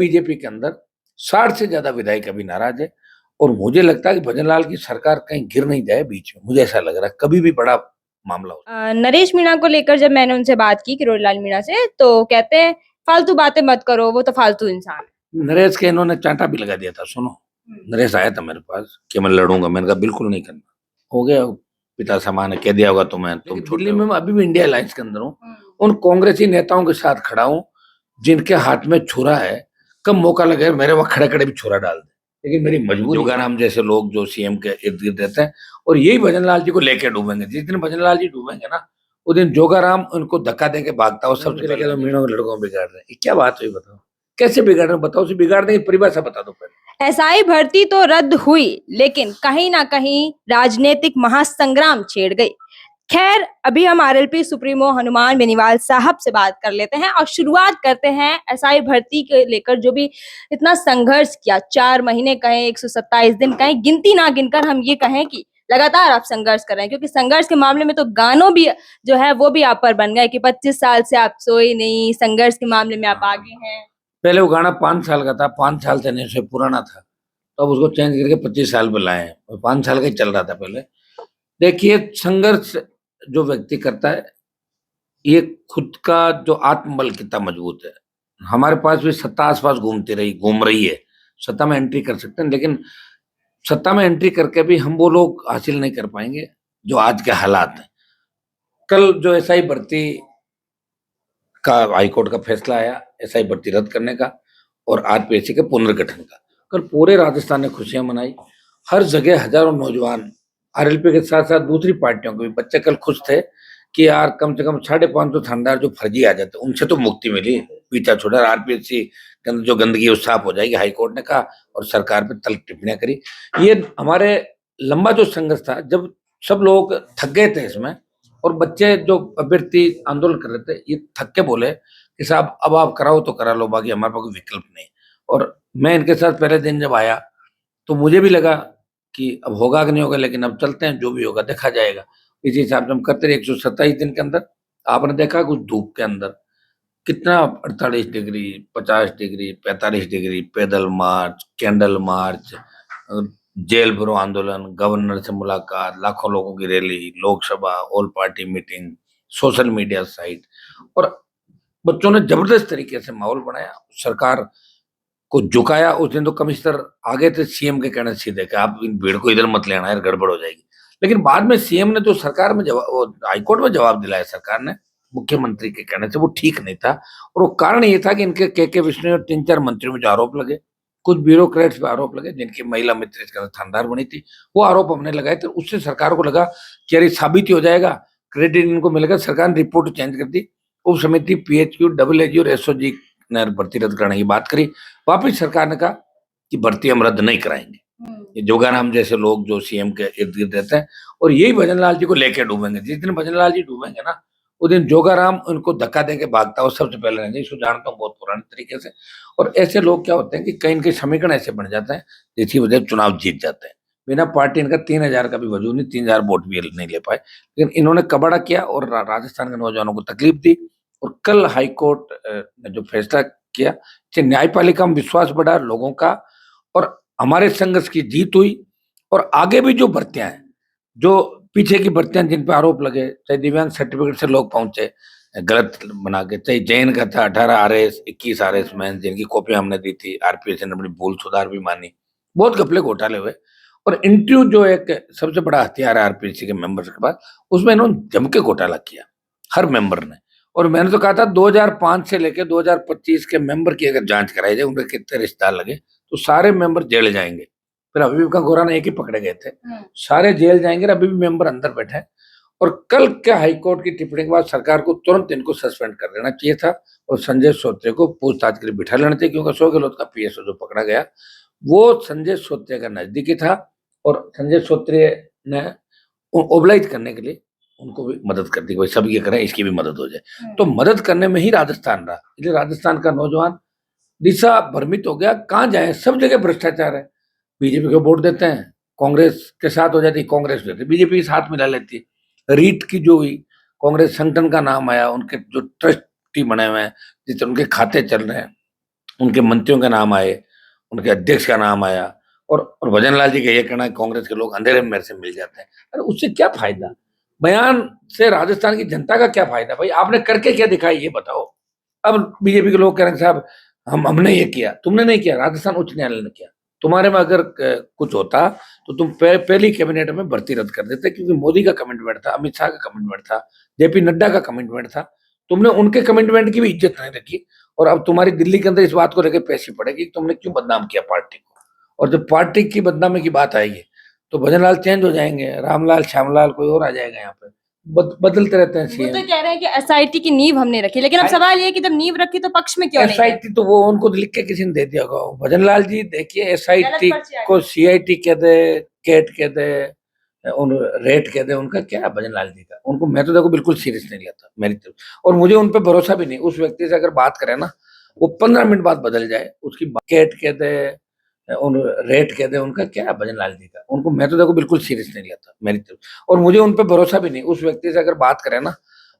BJP के अंदर 60 से ज्यादा विधायक अभी नाराज है। और मुझे लगता है कि भजनलाल की सरकार कहीं गिर नहीं जाए बीच में, मुझे ऐसा लग रहा है कभी भी बड़ा मामला हो। नरेश मीणा को लेकर जब मैंने उनसे बात की किरोड़ीलाल मीणा से, तो कहते हैं फालतू बातें मत करो, वो तो फालतू इंसान है। नरेश के इन्होंने चांटा भी लगा दिया था। सुनो, नरेश आया था मेरे पास कि मैं लड़ूंगा, मैंने कहा बिल्कुल नहीं करना, हो गया, पिता समान है, कह दिया होगा तुम्हें, तुम दिल्ली में मैं अभी भी इंडिया अलायंस के अंदर हूँ, उन कांग्रेसी नेताओं के साथ खड़ा हूँ जिनके हाथ में छुरा है, कब मौका लगे मेरे वहां खड़े खड़े भी छुरा डाल दे, लेकिन मेरी मजबूरी। जोगाराम जैसे लोग जो सीएम के इर्द गिर्द रहते हैं और यही भजनलाल जी को लेके डूबेंगे। जिस दिन भजनलाल जी डूबेंगे ना, उस दिन जोगाराम उनको धक्का देके भागता हो, सबसे पहले मीणों के लड़कों बिगाड़ रहे हैं। ये क्या बात हुई बताओ, कैसे बिगाड़ रहे हैं बताओ, उसे बिगाड़ने की परिभाषा बता दो पहले। एसआई भर्ती तो रद्द हुई, लेकिन कहीं ना कहीं राजनीतिक महासंग्राम छेड़ गई। खैर, अभी हम आरएलपी सुप्रीमो हनुमान बेनीवाल साहब से बात कर लेते हैं और शुरुआत करते हैं एसआई भर्ती के लेकर जो भी इतना संघर्ष किया, 4 महीने कहें, 127 दिन कहें, गिनती ना गिनकर हम ये कहें कि लगातार आप संघर्ष कर रहे हैं, क्योंकि संघर्ष के मामले में तो गानों भी जो है वो भी आप पर बन गए कि 25 साल से आप सोए नहीं, संघर्ष के मामले में आप आगे हैं। पहले वो गाना 5 साल का था, 5 साल से नहीं, उससे पुराना था, तो अब उसको चेंज करके 25 साल पे लाए हैं, और 5 साल का ही चल रहा था पहले। देखिए, संघर्ष जो व्यक्ति करता है, ये खुद का जो आत्मबल कितना मजबूत है। हमारे पास भी सत्ता आसपास घूम रही है, सत्ता में एंट्री कर सकते हैं, लेकिन सत्ता में एंट्री करके भी हम वो लोग हासिल नहीं कर पाएंगे जो आज के हालात हैं। कल जो एसआई भर्ती का हाईकोर्ट का फैसला आया, एसआई भर्ती रद्द करने का और आरपीएससी के पुनर्गठन का, कल पूरे राजस्थान ने खुशियां मनाई। हर जगह हजारों नौजवान, आरएलपी के साथ साथ दूसरी पार्टियों के भी बच्चे कल खुश थे कि यार कम से कम 550 थानेदार जो फर्जी आ जाते उनसे तो मुक्ति मिली, पीछा छोड़ा। आरपीएससी के अंदर जो गंदगी है वो साफ हो जाएगी, हाईकोर्ट ने कहा, और सरकार पे तल्ख टिप्पणियां करी। ये हमारे लंबा जो संघर्ष था, जब सब लोग थक गए थे इसमें, और बच्चे जो अभ्यर्थी आंदोलन कर रहे थे, ये थक के बोले कि साहब अब आप कराओ तो करा लो, बाकी हमारे पास कोई विकल्प नहीं। और मैं इनके साथ पहले दिन जब आया तो मुझे भी लगा कि अब होगा कि नहीं होगा, लेकिन अब चलते हैं, जो भी होगा देखा जाएगा। इसी हिसाब से हम करते रहे। 127 दिन के अंदर आपने देखा कुछ धूप के अंदर कितना, 48 डिग्री, 50 डिग्री, 45 डिग्री, पैदल मार्च, कैंडल मार्च, जेल भरो आंदोलन, गवर्नर से मुलाकात, लाखों लोगों की rally, Lok Sabha, all party meeting, social media site, और बच्चों ने जबरदस्त तरीके से माहौल बनाया, सरकार को झुकाया। उस दिन तो कमिश्नर आगे थे सीएम के कहने सीधे कि आप इन भीड़ को इधर मत लेना यार, गड़बड़ हो जाएगी। लेकिन बाद में सीएम ने जो सरकार में जवाब, हाईकोर्ट में जवाब दिलाया सरकार ने, मुख्यमंत्री के कहने से, वो ठीक नहीं था। और वो कारण ये था कि इनके के विष्णु और 3-4 मंत्रियों में जो आरोप लगे, कुछ ब्यूरोक्रेट्स पे आरोप लगे, जिनकी महिला मित्र इसके अंदर थानेदार बनी थी, वो आरोप हमने लगाए थे। उससे सरकार को लगा कि यार साबित ही हो जाएगा, क्रेडिट इनको मिलेगा। सरकार ने रिपोर्ट चेंज कर दी। उप समिति पीएचक्यू, डब्ल्यूएजी और एसओजी ने भर्ती रद्द करने की बात करी। वापिस सरकार ने कहा कि भर्ती हम रद्द नहीं कराएंगे। ये जोगाराम जैसे लोग जो सीएम के इर्द गिर्द रहते हैं और यही भजनलाल जी को लेके डूबेंगे। जिस दिन भजनलाल जी डूबेंगे ना, उस दिन जोगाराम उनको धक्का देके भागता हो, सबसे पहले रहेंगे। इसको जानता हूँ बहुत पुराने तरीके से। और ऐसे लोग क्या होते हैं कि कहीं इनके समीकरण ऐसे बन जाते हैं जिसकी वजह से चुनाव जीत जाते हैं। बिना पार्टी इनका 3,000 का भी वजूद नहीं, 3,000 वोट भी नहीं ले पाए, लेकिन इन्होंने कबाड़ा किया और राजस्थान के नौजवानों को तकलीफ दी। और कल हाईकोर्ट ने जो फैसला किया, न्यायपालिका में विश्वास बढ़ा लोगों का, और हमारे संघर्ष की जीत हुई। और आगे भी जो भर्तियां हैं, जो पीछे की भर्तियां जिन पे आरोप लगे, चाहे दिव्यांग सर्टिफिकेट से लोग पहुंचे गलत बना के, चाहे जैन का था 18 आरएस, 21 आरएस मैन, जिनकी कॉपी हमने दी थी, आरपीएस ने अपनी भूल सुधार भी मानी, बहुत घपले घोटाले हुए। और इंटरव्यू जो एक सबसे बड़ा हथियार है आरपीएससी के मेंबर्स के पास, उसमें इन्होंने जम के घोटाला किया, हर मेंबर ने। और मैंने तो कहा था 2005 से लेकर 2025 के मेंबर की अगर जांच कराई जाए, उनके कितने रिश्तेदार लगे, तो सारे मेंबर जेल जाएंगे। फिर अभी का गोराना एक ही पकड़े गए थे, सारे जेल जाएंगे, अभी भी मेंबर अंदर बैठे हैं। और कल के हाईकोर्ट की टिप्पणी के बाद सरकार को तुरंत इनको सस्पेंड कर देना चाहिए था, और संजय सोत्रे को पूछताछ के लिए बिठा लेना चाहिए, क्योंकि अशोक गहलोत का पीएसओ जो पकड़ा गया, वो संजय सोत्रे का नजदीकी था। और संजय सोत्रे ने ओबलाइज करने के लिए उनको भी मदद कर दी, भाई सब ये करें, इसकी भी मदद हो जाए। तो मदद करने में ही राजस्थान रहा, इसलिए राजस्थान का नौजवान दिशा भ्रमित हो गया, कहाँ जाए, सब जगह भ्रष्टाचार है। बीजेपी को वोट देते हैं, कांग्रेस के साथ हो जाती, कांग्रेस देती, बीजेपी के साथ मिला लेती है। रीट की जो हुई, कांग्रेस संगठन का नाम आया, उनके जो ट्रस्टी बने हुए हैं, जिससे उनके खाते चल रहे हैं, उनके मंत्रियों के नाम आए, उनके अध्यक्ष का नाम आया, और भजन लाल जी का ये कहना है कांग्रेस के लोग अंधेरे में मेरे से मिल जाते हैं। अरे उससे क्या फायदा? बयान से राजस्थान की जनता का क्या फायदा? भाई आपने करके क्या दिखाया ये बताओ। अब बीजेपी के लोग कह रहे हैं साहब हमने ये किया, तुमने नहीं किया, राजस्थान उच्च न्यायालय ने किया। तुम्हारे में अगर कुछ होता तो तुम पहली कैबिनेट में भर्ती रद्द कर देते, क्योंकि मोदी का कमिटमेंट था, अमित शाह का कमिटमेंट था, जेपी नड्डा का कमिटमेंट था। तुमने उनके कमिटमेंट की भी इज्जत नहीं रखी, और अब तुम्हारी दिल्ली के अंदर इस बात को लेकर पैसी पड़ेगी कि तुमने क्यों बदनाम किया पार्टी को। और जब पार्टी की बदनामी की बात आएगी तो भजनलाल चेंज हो जाएंगे, रामलाल श्यामलाल कोई और आ जाएगा यहाँ पे। बदलते रहते हैं वो सीएम। तो कह रहे हैं कि एसआईटी की नींव हमने रखी, लेकिन अब सवाल ये है कि जब नींव रखी तो पक्ष में क्यों नहीं है? एसआईटी तो वो उनको लिख के किसी ने दे दिया होगा। भजनलाल जी देखिए, एसआईटी गलत पर्ची आ को सीआईटी कह दे, कैट कह दे, उन रेट कह दे, उनका क्या है भजनलाल जी का? उनको मैं तो देखो बिल्कुल सीरियस नहीं लेता मेरी तरफ, और मुझे उन पे भरोसा भी नहीं। उस व्यक्ति से अगर बात करें ना, वो 15 मिनट बाद बदल जाए, उसकी कैट कह दे, उन रेट कह दे, उनका क्या है भजनलाल जी का? उनको मैं तो देखो बिल्कुल सीरियस नहीं लेता मेरी तरफ, और मुझे उन पे भरोसा भी नहीं। उस व्यक्ति से अगर बात करें ना,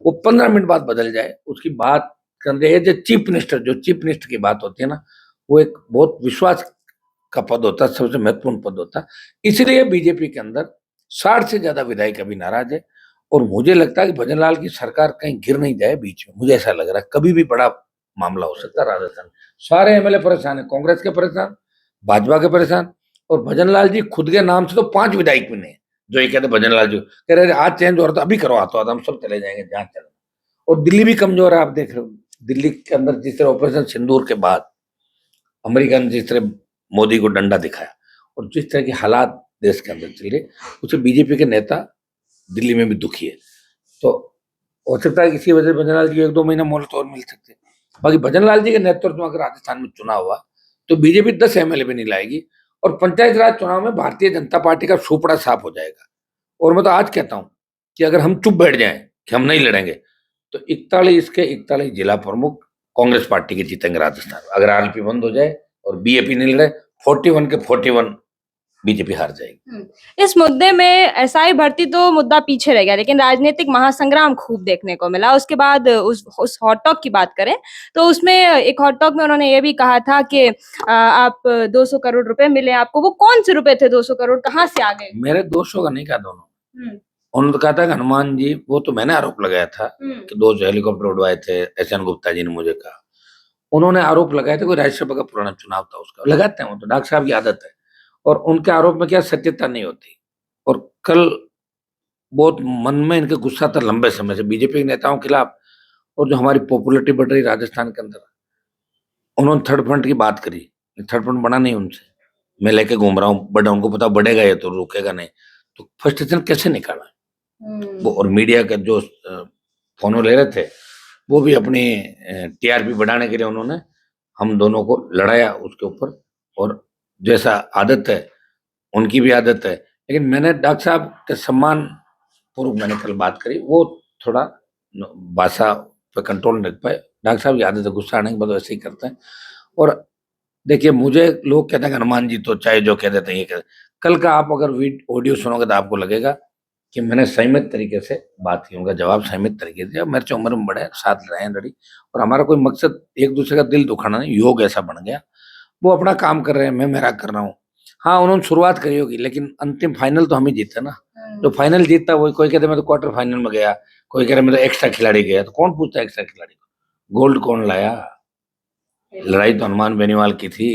वो 15 मिनट बाद बदल जाए, उसकी बात करने जो चीफ मिनिस्टर, जो चीफ मिनिस्टर की बात होती है ना, वो एक बहुत विश्वास का पद होता है, सबसे महत्वपूर्ण पद होता है। इसलिए बीजेपी के अंदर 60 से ज्यादा विधायक अभी नाराज है, और मुझे लगता है कि भजनलाल की सरकार कहीं गिर नहीं जाए बीच में। मुझे ऐसा लग रहा है कभी भी बड़ा मामला हो सकता है राजस्थान। सारे एमएलए परेशान है, कांग्रेस के परेशान, भाजपा के परेशान, और भजनलाल जी खुद के नाम से तो 5 विधायक भी नहीं है जो ये कहते भजनलाल जी कह रहे आज चेंज हो रहा था, अभी करवा तो हम सब चले जाएंगे जहां चले। और दिल्ली भी कमजोर है, आप देख रहे हो दिल्ली के अंदर जिस तरह ऑपरेशन सिंदूर के बाद अमेरिका ने जिस तरह मोदी को डंडा दिखाया, और जिस तरह के हालात देश के अंदर चले, उसे बीजेपी के नेता दिल्ली में भी दुखी है। तो हो सकता है इसी वजह से भजनलाल जी 1-2 महीना मोहलत और मिल सकते हैं। बाकी भजनलाल जी के नेतृत्व में अगर राजस्थान में चुनाव हुआ तो बीजेपी 10 एमएलए भी नहीं लाएगी, और पंचायत राज चुनाव में भारतीय जनता पार्टी का सुपड़ा साफ हो जाएगा। और मैं तो आज कहता हूं कि अगर हम चुप बैठ जाएं कि हम नहीं लड़ेंगे, तो 41 के 41 जिला प्रमुख कांग्रेस पार्टी के जीतेंगे राजस्थान। अगर आरएलपी बंद हो जाए और बीएपी नहीं लड़े, 41 के 41 बीजेपी हार जाएगी। इस मुद्दे में एसआई भर्ती तो मुद्दा पीछे रह गया, लेकिन राजनीतिक महासंग्राम खूब देखने को मिला। उसके बाद उस हॉट टॉक की बात करें तो उसमें एक हॉट टॉक में उन्होंने ये भी कहा था कि आप 200 करोड़ रुपए मिले आपको। वो कौन से रुपए थे? 200 करोड़ कहाँ से आ गए? मेरे 200 का नहीं कहा दोनों। उन्होंने तो कहा था कि हनुमान जी, वो तो मैंने आरोप लगाया था कि 2 हेलीकॉप्टर उड़वाए थे, एसएन गुप्ता जी ने मुझे कहा। उन्होंने आरोप लगाया था, कोई राज्यसभा का पुराना चुनाव था उसका, लगाते हैं वो तो, डॉक्टर साहब की आदत है। और उनके आरोप में क्या सत्यता नहीं होती। और कल बहुत मन में इनके गुस्सा था लंबे समय से बीजेपी के नेताओं के खिलाफ, और जो हमारी पॉपुलरिटी बढ़ रही राजस्थान के अंदर, उन्होंने थर्ड फ्रंट की बात करी। थर्ड फ्रंट बना नहीं उनसे, मैं लेके घूम रहा हूँ, बट उनको पता बढ़ेगा ये तो रुकेगा नहीं। तो फर्स्ट स्टेशन कैसे निकाला वो? और मीडिया का जो फोनो ले रहे थे, वो भी अपनी टीआरपी बढ़ाने के लिए उन्होंने हम दोनों को लड़ाया उसके ऊपर। और जैसा आदत है, उनकी भी आदत है, लेकिन मैंने डॉक्टर साहब के सम्मान पूर्वक मैंने कल बात करी। वो थोड़ा भाषा पे कंट्रोल नहीं रख पाए। डॉक्टर साहब की आदत है, गुस्सा आने के बाद वैसे ही करते हैं। और देखिए, मुझे लोग कहते हैं कि हनुमान जी तो चाहे जो कह देते हैं ये कह, कल का आप अगर ऑडियो सुनोगे तो आपको लगेगा कि मैंने संयमित तरीके से बात की, उनका जवाब संयमित तरीके से दिया। मेरे से उम्र में बड़े, साथ रहे हैं, लड़ी, और हमारा कोई मकसद एक दूसरे का दिल दुखाना नहीं। योग ऐसा बन गया, वो अपना काम कर रहे हैं, मैं मेरा कर रहा हूँ। हाँ, उन्होंने शुरुआत करी होगी, लेकिन अंतिम फाइनल तो हम ही जीते ना। जो फाइनल जीतता वही, कोई कहते मैं तो क्वार्टर फाइनल में गया, कोई कह रहे मैं तो एक्स्ट्रा खिलाड़ी गया। तो कौन पूछता है एक्स्ट्रा खिलाड़ी को? गोल्ड कौन लाया? लड़ाई तो हनुमान बेनीवाल की थी,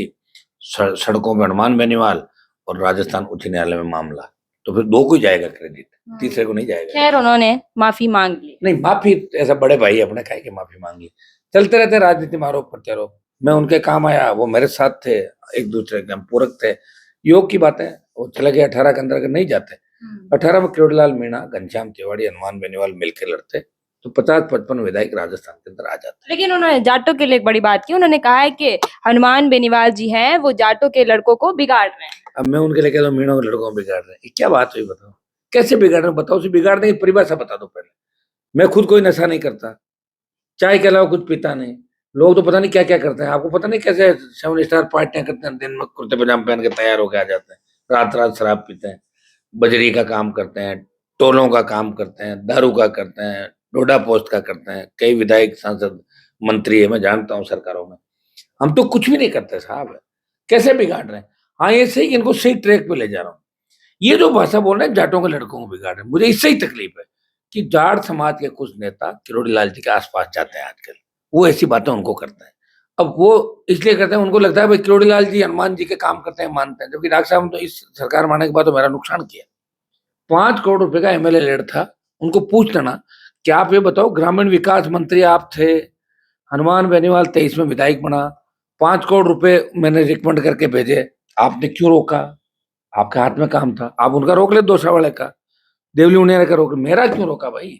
सड़कों में हनुमान बेनीवाल, और राजस्थान उच्च न्यायालय में मामला। तो फिर 2 को ही जाएगा क्रेडिट, तीसरे को नहीं जाएगा। खैर, उन्होंने माफी मांग ली। नहीं, माफी ऐसा बड़े भाई अपने काहे की माफी मांग ली। चलते रहते राजनीति में आरोप प्रत्यारोप। मैं उनके काम आया, वो मेरे साथ थे, एक दूसरे के हम पूरक थे। योग की बात है, वो चले गए 18 के अंदर, अगर नहीं जाते 18 में किरोड़ीलाल मीणा, घनश्याम तिवाड़ी, हनुमान बेनीवाल मिलकर लड़ते तो 50-55 विधायक राजस्थान के अंदर आ जाते। लेकिन उन्होंने जाटों के लिए एक बड़ी बात की। उन्होंने कहा है कि हनुमान बेनीवाल जी हैं, वो जाटों के लड़कों को बिगाड़ रहे हैं। अब मैं उनके लिए कह रहा हूँ मीणा के लड़कों को बिगाड़ रहे हैं, ये क्या बात हुई बताओ? कैसे बिगाड़ रहे हैं बताओ? उसे बिगाड़ने की परिभाषा बता दो पहले। मैं खुद कोई नशा नहीं करता, चाय के अलावा कुछ पीता नहीं। लोग तो पता नहीं क्या क्या करते हैं, आपको पता नहीं कैसे 7 स्टार पार्टियां करते हैं, दिन में कुर्ते पजामा पहन के तैयार होकर आ जाते हैं, रात रात शराब पीते हैं, बजरी का काम करते हैं, टोलों का काम करते हैं, दारू का करते हैं, डोडा पोस्ट का करते हैं। कई विधायक, सांसद, मंत्री है, मैं जानता हूँ सरकारों में। हम तो कुछ भी नहीं करते साहब, कैसे बिगाड़ रहे हैं। हाँ ये सही कि इनको सही ट्रैक पे ले जा रहा हूँ। ये जो भाषा बोल रहे हैं जाटों के लड़कों को बिगाड़ रहे हैं, मुझे इससे ही तकलीफ है कि जाट समाज के कुछ नेता किरोड़ी लाल जी के आसपास जाते हैं आजकल, वो ऐसी बातें उनको करते हैं। अब वो इसलिए करते हैं, उनको लगता है भाई किरोड़ी लाल जी हनुमान जी के काम करते हैं, मानते हैं, जबकि डॉक्टर साहब ने तो इस सरकार में आने के बाद तो मेरा नुकसान किया। 5 करोड़ रुपए का एमएलए लेड था, उनको पूछ लेना कि आप ये बताओ ग्रामीण विकास मंत्री आप थे, हनुमान बेनीवाल 23 में विधायक बना, 5 करोड़ रुपए मैंने रिकमेंड करके भेजे, आपने क्यों रोका? आपके हाथ में काम था, आप उनका रोक ले, दोसा वाले का, देवली उनियारे का रोक, मेरा क्यों रोका भाई?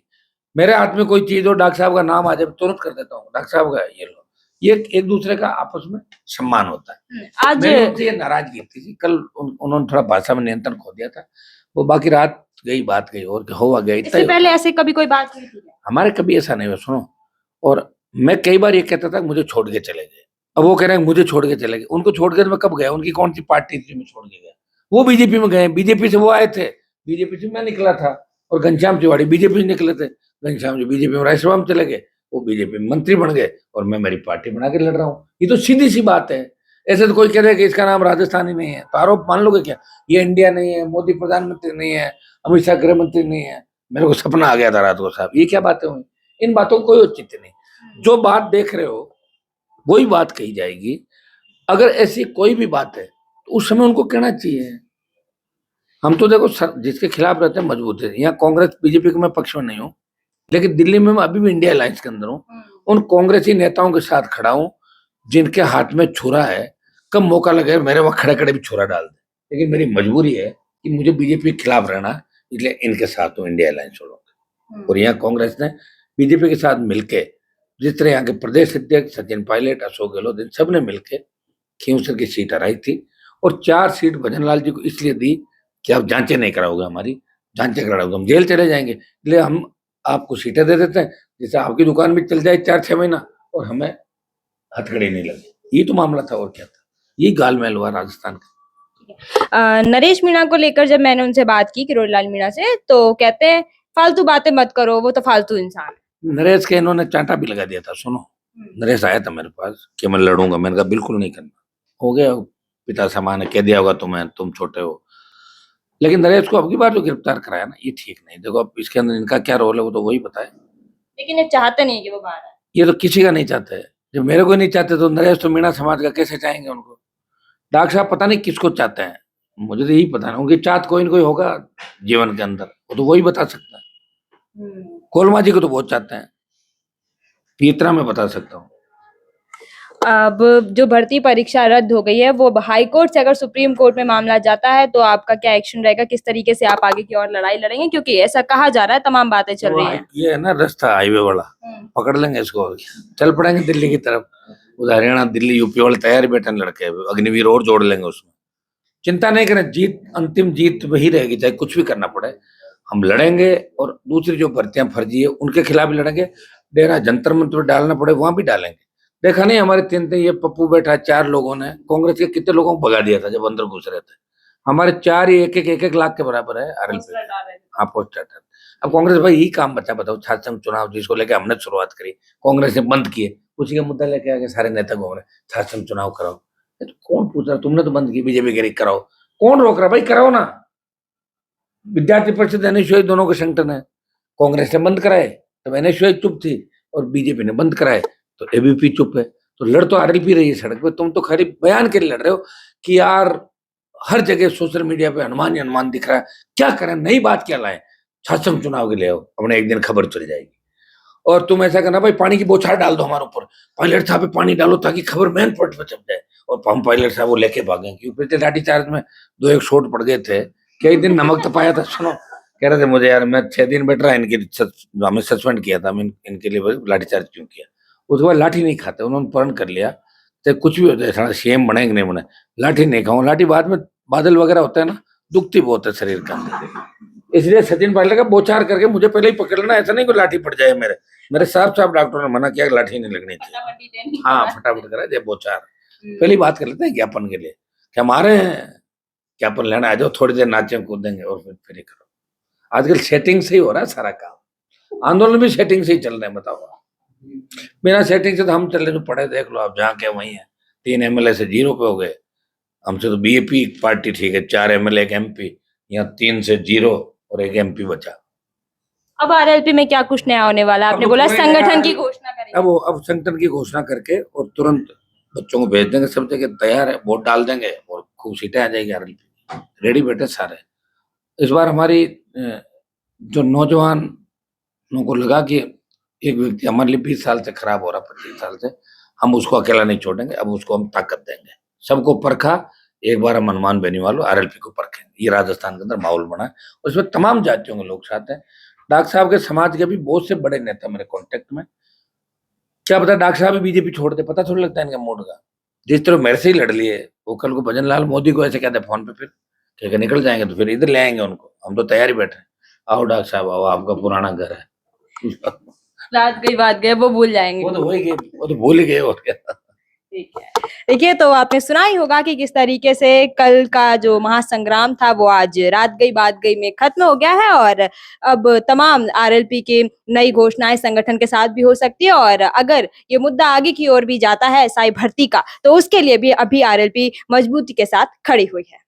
मेरे हाथ में कोई चीज हो, डॉक्टर साहब का नाम आ जाए, तुरंत कर देता हूँ, डॉक्टर साहब का ये लो। ये एक दूसरे का आपस में सम्मान होता है। आज मेरी उनसे ये नाराजगी थी, कल उन्होंने थोड़ा भाषा में नियंत्रण खो दिया था, वो बाकी रात गई बात गई और हुआ गया, इतना इससे ही पहले ऐसे कभी कोई बात हुई थी? हमारे कभी ऐसा नहीं हुआ, सुनो। और मैं कई बार ये कहता था मुझे छोड़ के चले गए, अब वो कह रहे हैं मुझे छोड़ के चले गए। उनको छोड़ के तो मैं कब गया? उनकी कौन सी पार्टी थी मैं छोड़ के गया? वो बीजेपी में गए, बीजेपी से वो आए थे, बीजेपी से मैं निकला था, और घनश्याम तिवाड़ी बीजेपी से निकले थे, घनश्याम जी बीजेपी में राज्यसभा में चले गए, वो बीजेपी में मंत्री बन गए, और मैं मेरी पार्टी बना के लड़ रहा हूँ। ये तो सीधी सी बात है। ऐसे तो कोई कह रहे कि इसका नाम राजस्थानी नहीं है तो आरोप मान लोगे क्या? ये इंडिया नहीं है, मोदी प्रधानमंत्री नहीं है, अमित शाह गृह मंत्री नहीं है। मेरे को सपना आ गया था रात को साहब, ये क्या बातें हुई? इन बातों को कोई औचित्य नहीं। जो बात देख रहे हो वही बात कही जाएगी। अगर ऐसी कोई भी बात है तो उस समय उनको कहना चाहिए। हम तो देखो जिसके खिलाफ रहते हैं मजबूत है। यहाँ कांग्रेस बीजेपी के मैं पक्ष में नहीं हूँ, लेकिन दिल्ली में मैं अभी भी इंडिया अलायंस के अंदर हूँ, उन कांग्रेसी नेताओं के साथ खड़ा हूँ जिनके हाथ में छुरा है। कब मौका लगे मेरे वहां खड़े खड़े भी छुरा डाल दे, लेकिन मेरी मजबूरी है कि मुझे बीजेपी के खिलाफ रहना, इसलिए इनके साथ हूँ, इंडिया अलायंस छोड़ूंगा। और यहाँ कांग्रेस ने बीजेपी के साथ मिलके, जिस तरह यहाँ के प्रदेश अध्यक्ष सचिन पायलट, अशोक गहलोत, इन सब ने मिलके खींवसर की सीट हराई थी, और 4 सीट भजनलाल जी को इसलिए दी कि आप जांचें नहीं कराओगे, हमारी जांचें कराओगे हम जेल चले जाएंगे, इसलिए हम आपको सीटें दे देते हैं, जैसे आपकी दुकान भी चल जाए 4-6 महीना और हमें हथकड़ी नहीं लगे। ये तो मामला था, और क्या था? ये गालमेल हुआ राजस्थान का। नरेश मीणा को लेकर जब मैंने उनसे बात की किरोड़ीलाल मीणा से, तो कहते हैं फालतू बातें मत करो, वो तो फालतू इंसान है। नरेश के इन्होंने चांटा भी लगा दिया था। सुनो, नरेश आया था मेरे पास कि मैं लड़ूंगा, मैंने कहा बिल्कुल नहीं करना, हो गया पिता समान है, कह दिया होगा तुम्हें, तुम छोटे हो। लेकिन नरेश को अब की बार जो गिरफ्तार कराया ना, ये ठीक नहीं। देखो अब इसके अंदर इनका क्या रोल है वो तो वही बताए। लेकिन ये चाहते नहीं कि वो बाहर आए। ये तो किसी का नहीं चाहते है। जब मेरे को नहीं चाहते तो नरेश तो मीणा समाज का कैसे चाहेंगे उनको? डॉक्टर साहब पता नहीं किसको चाहते हैं, मुझे तो यही पता नहीं। उनकी चाहत कोई न कोई होगा जीवन के अंदर, वो तो वही बता सकता है। कोलमा जी को तो बहुत चाहते हैं, इतना मैं बता सकता हूँ। अब जो भर्ती परीक्षा रद्द हो गई है, वो हाई कोर्ट से अगर सुप्रीम कोर्ट में मामला जाता है तो आपका क्या एक्शन रहेगा? किस तरीके से आप आगे की ओर लड़ाई लड़ेंगे? क्योंकि ऐसा कहा जा रहा है, तमाम बातें चल रही हैं। ये है ना रास्ता हाईवे वाला, पकड़ लेंगे इसको, चल पड़ेंगे दिल्ली की तरफ। उधर हरियाणा दिल्ली यूपी वाले तैयार ही बैठे लड़के, अग्निवीर और जोड़ लेंगे उसमें। चिंता नहीं करें, जीत अंतिम जीत वही रहेगी, चाहे कुछ भी करना पड़े, हम लड़ेंगे। और दूसरी जो भर्तियां फर्जी है उनके खिलाफ भी लड़ेंगे, डेरा जंतर मंतर डालना पड़े वहां भी डालेंगे। देखा नहीं हमारे 3 ये पप्पू बैठा, 4 लोगों ने कांग्रेस के कितने लोगों को भगा दिया था जब अंदर घुस रहे थे। हमारे 4 ही 1-1 लाख के बराबर है आरएलपी। हाँ पोस्टर। अब कांग्रेस भाई यही काम बचा, बताओ छात्र संघ चुनाव जिसको लेके हमने शुरुआत करी, कांग्रेस ने बंद किए, उसी का मुद्दा लेके आगे सारे नेता घूम रहे छात्र संघ चुनाव कराओ। तो कौन पूछ रहा? तुमने तो बंद की, बीजेपी कह रही कराओ, कौन रोक रहा? भाई कराओ ना। विद्यार्थी परिषद एनएसयूआई दोनों के संगठन है, कांग्रेस ने बंद कराए तब एनएसयूआई चुप थी, और बीजेपी ने बंद कराए तो एबीपी चुप है। तो लड़ तो आरएलपी रही है सड़क पे, तुम तो खाली बयान के लिए लड़ रहे हो कि यार हर जगह सोशल मीडिया पे हनुमान ही हनुमान दिख रहा है, क्या करें, नई बात क्या लाए? छात्र चुनाव के लिए हो, अपने एक दिन खबर चल जाएगी। और तुम ऐसा करना भाई, पानी की बौछार डाल दो हमारे ऊपर, पायलट साहब पे पानी डालो ताकि खबर मेन पॉइंट पर चल जाए। और हम पायलट साहब वो लेके भागे, क्योंकि पिछले लाठी चार्ज में 2-1 शॉट पड़ गए थे। कई दिन नमक तो पाया था। सुनो, कह रहे थे मुझे यार मैं 6 दिन बैठ रहा, इनके हमें सस्पेंड किया था, इनके लिए लाठीचार्ज क्यों किया? उसके बाद लाठी नहीं खाते, उन्होंने प्रण कर लिया चाहे कुछ भी हो जाए, साला सीएम बने कि नहीं बने, लाठी नहीं खाऊं। लाठी बाद में बादल वगैरह होता है ना, दुखती बहुत है शरीर का अंदर। इसलिए सचिन पायलट का बोचार करके मुझे पहले ही पकड़ लेना, ऐसा नहीं कोई लाठी पड़ जाए मेरे साफ डॉक्टर ने मना किया, लाठी नहीं लगनी चाहिए। हाँ फटाफट करा जय बोचार, पहली बात कर लेते हैं ज्ञापन के लिए कि हमारे ज्ञापन लेना आ जाओ, थोड़ी देर नाचे कूदेंगे और फिर ही करो। आजकल सेटिंग से ही हो रहा है सारा काम, आंदोलन भी सेटिंग से ही चल रहे हैं। बताओ, बिना सेटिंग से तो हम चल रहे, जो पढ़े देख लो आप, जहाँ के वही है, 3 एमएलए से 0 पे हो गए। हमसे तो बीएपी पार्टी ठीक है, 4 एमएलए, 1 एमपी, यहाँ 3 से 0 और 1 एमपी बचा। अब आरएलपी में क्या कुछ नया होने वाला है? आपने अब बोला कोई संगठन नया- की घोषणा करेंगे। अब संगठन की घोषणा करके और तुरंत बच्चों को भेज देंगे, सब जगह तैयार है, वोट डाल देंगे और खूब सीटें आ जाएगी आरएलपी। रेडी बैठे सारे। इस बार हमारी जो नौजवानों को लगा कि एक व्यक्ति हमारे लिए 20 साल से खराब हो रहा, 25 साल से, हम उसको अकेला नहीं छोड़ेंगे, अब उसको हम ताकत देंगे। सबको परखा, एक बार हम हनुमान बेनीवाल आरएलपी को परखेंगे। ये राजस्थान के अंदर माहौल बना है और इसमें तमाम जातियों के लोग साथ हैं। डॉक्टर साहब के समाज के भी बहुत से बड़े नेता मेरे कांटेक्ट में। क्या पता डॉक्टर साहब भी बीजेपी छोड़ दे, पता थोड़ा लगता है इनका मूड का। जिस तरह मेरे से ही लड़ लिए वो, कल को भजन लाल मोदी को ऐसे कहते फोन पे, फिर ठीक है निकल जाएंगे तो फिर इधर ले आएंगे उनको। हम तो तैयार ही बैठे हैं, आओ डॉक्टर साहब आओ, आपका पुराना घर है। रात गई बात गए, वो भूल जाएंगे। वो तो हो ही गए, वो तो भूल ही गए और क्या। ठीक है। देखिए, तो आपने सुना ही होगा कि किस तरीके से कल का जो महासंग्राम था वो आज रात गई बात गई में खत्म हो गया है और अब तमाम आरएलपी की नई घोषणाएं संगठन के साथ भी हो सकती है और अगर ये मुद्दा आगे की ओर भी जाता है एसआई भर्ती का, तो उसके लिए भी अभी आरएलपी मजबूती के साथ खड़ी हुई है।